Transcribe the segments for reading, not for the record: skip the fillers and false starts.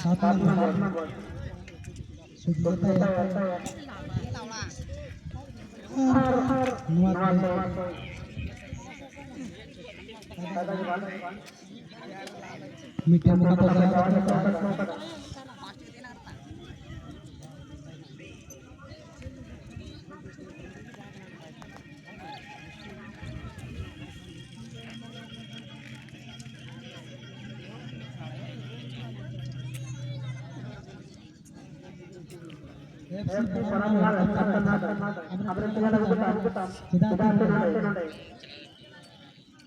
सात नंबर सुजता है मीठे मुखा तो FC Paranagar abre segala bukutan sudah ada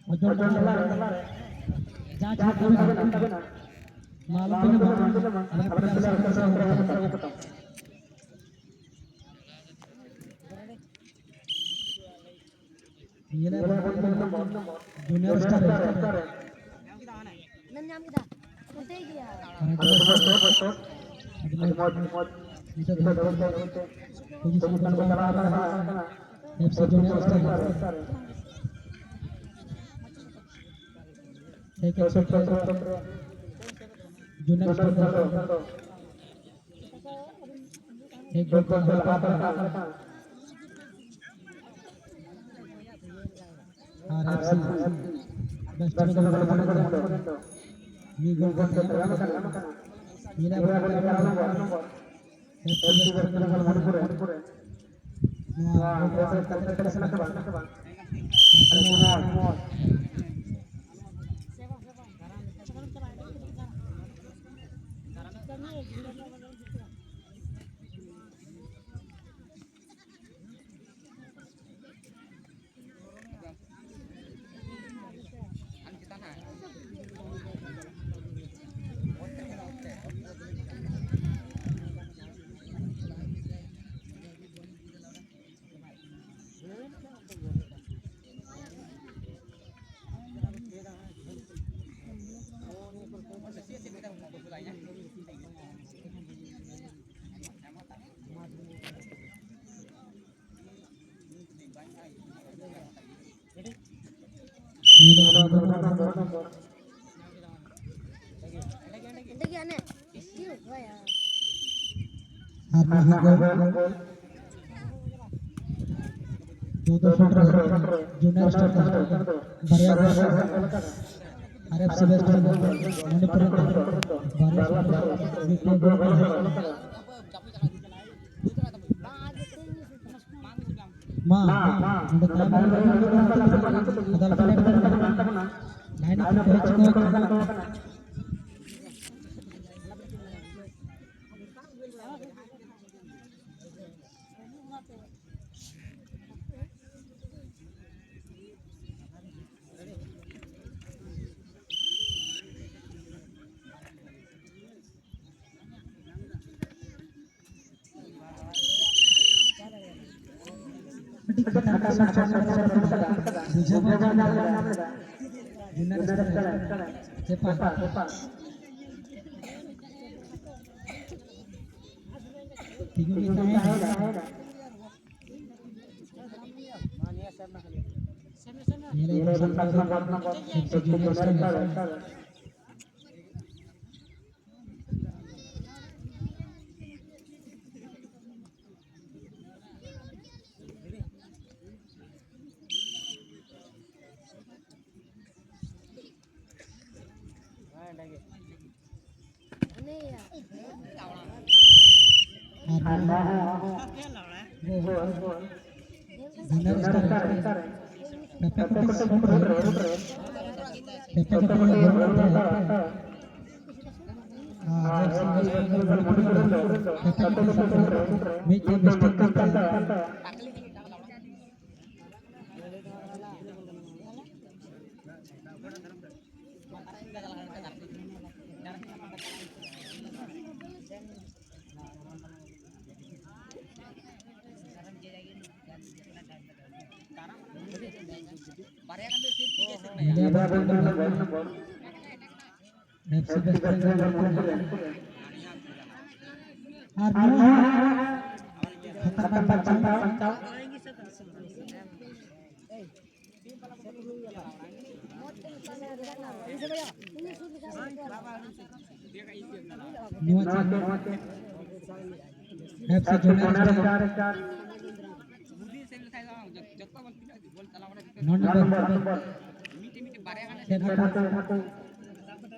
ojo lar jaja kami malam ini abre segala bukutan ini junior star नाम kita उठे गया bisa FC junior star junior star एक गोल RFC best ini gol junior star RFC best Manipur nuance FC junior star non number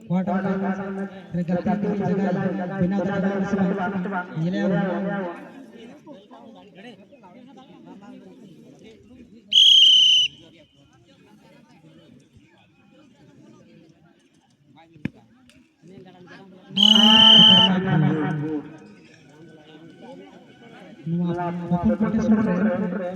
quarter match regati jaga bina jaga nilai nuance open competition